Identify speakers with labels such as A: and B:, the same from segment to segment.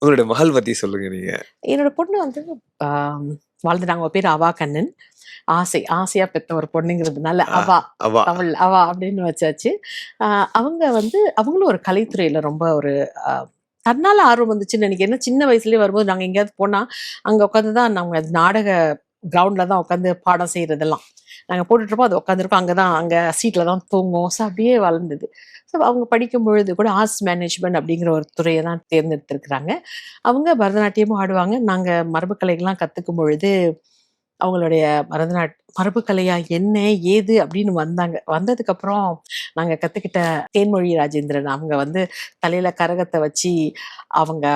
A: உங்களுடைய மகள் பத்தி சொல்லுங்க நீங்க.
B: என்னோட பொண்ணு வந்து ஆம், வாழ்ந்துட்டாங்க. அவ பேர் அவா கண்ணன். ஆசையா பெத்த ஒரு பொண்ணுங்கிறதுனால
A: ஆ,
B: அவா,
A: அவா.
B: அவா அப்படின்னு வச்சாச்சு. அவங்க வந்து அவங்களும் ஒரு கலைத்துறையில ரொம்ப ஒரு அ தன்னால ஆர்வம் வந்துச்சுன்னு நினைக்கிறேன். ஏன்னா சின்ன வயசுலயே வரும்போது நாங்க எங்கேயாவது போனா, அங்க உட்காந்து தான் நாங்க நாடக கிரவுண்ட்ல தான் உட்காந்து பாடம் செய்றதெல்லாம். நாங்க போட்டுட்ருப்போம். அது உட்காந்துருக்கும். அங்க சீட்ல தான் தூங்கும். ஸோ அப்படியே வளர்ந்தது. ஸோ அவங்க படிக்கும்பொழுது கூட ஆர்ட்ஸ் மேனேஜ்மெண்ட் அப்படிங்கிற ஒரு துறைய தான் தேர்ந்தெடுத்திருக்கிறாங்க. அவங்க பரதநாட்டியமும் ஆடுவாங்க. நாங்க மரபு கலைகள்லாம் கத்துக்கும் பொழுது, அவங்களுடைய மரபு கலையா என்ன? ஏது? அப்படின்னு வந்தாங்க. வந்ததுக்கப்புறம் நாங்க கத்துக்கிட்ட தேன்மொழி ராஜேந்திரன் அவங்க வந்து தலையில கரகத்த வச்சு அவங்க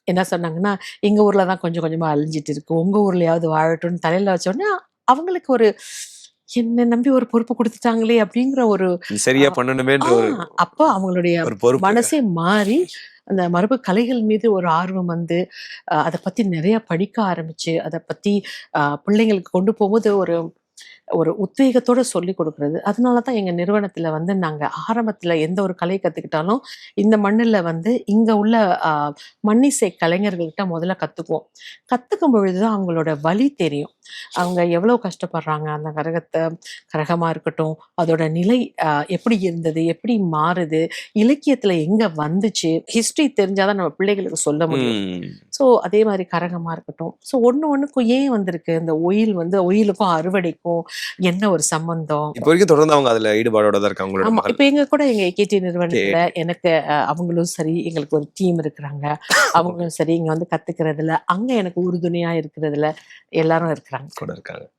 B: என்ன சொன்னாங்கன்னா, "எங்க ஊர்ல தான் கொஞ்சம் கொஞ்சமா அழிஞ்சிட்டு இருக்கு. உங்க ஊர்லயாவது வாழட்டும்ன்னு" தலையில வச்சோனே, அவங்களுக்கு ஒரு என்ன நம்பி ஒரு பொறுப்பு குடுத்துட்டாங்களே! அப்படிங்கிற ஒரு
A: இது
B: அ
A: சரியா
B: ஆ
A: பண்ணணுமேன்ற ஒரு
B: அப்ப அவங்களுடைய
A: ஒரு பொறுப்பு.
B: மனசே மாறி, அந்த மரபு கலைகள் மீது ஒரு ஆர்வம் வந்து, அத பத்தி நெறைய படிக்க ஆரம்பிச்சு, அத பத்தி பிள்ளைங்களுக்கு கொண்டு போம்போது ஒரு ஒரு உத்வேகத்தோட சொல்லிக் குடுக்குறது. அதனால தான் எங்க நிறுவனத்தில வந்து நாங்க ஆரம்பத்தில எந்த ஒரு கலை கத்துக்கிட்டாலும், இந்த மண்ணுல வந்து இங்க உள்ள அ மண்ணிசை கலைஞர்கள்ட்ட முதல்ல கத்துக்குவோம். கத்துக்கும் பொழுது தான் அவங்களோட வலி தெரியும். அவங்க எவ்வளோ கஷ்டப்படுறாங்க. அந்த கரகமா இருக்கட்டும், அதோட நிலை எப்படி இருந்தது? எப்படி மாறுது? இலக்கியத்தில எங்க வந்துச்சு? ஹிஸ்டரி தெரிஞ்சா தான் நம்ம பிள்ளைகளுக்கு சொல்ல முடியும்.
A: ம்.
B: ஸோ அதே மாரி கரகமா இருக்கட்டும். ஸோ ஒண்ணுக்கும் ஏன் வந்திருக்கு? இந்த ஒயிலுக்கும் அறுவடைக்கும் என்ன ஒரு சம்மந்தம்?
A: இப்ப வரைக்கும் தொடர்ந்து அவங்க அதுல ஈடுபாடோட தான் இருக்காங்க உங்களோட
B: ஆமா.
A: மகள்.
B: இப்ப எங்க கூட எங்க ஏகேடி நிறுவனத்துல
A: சரி.
B: எனக்கு அவங்களும் சரி, எங்களுக்கு ஒரு டீம் இருக்கிறாங்க.
A: ஓகே.
B: அவங்களும் சரி, இங்க வந்து கத்துக்கிறதுல, அங்க எனக்கு உறுதுணையா இருக்கிறதுல எல்லாரும் இருக்கிறாங்க.
A: கூட இருக்காங்க.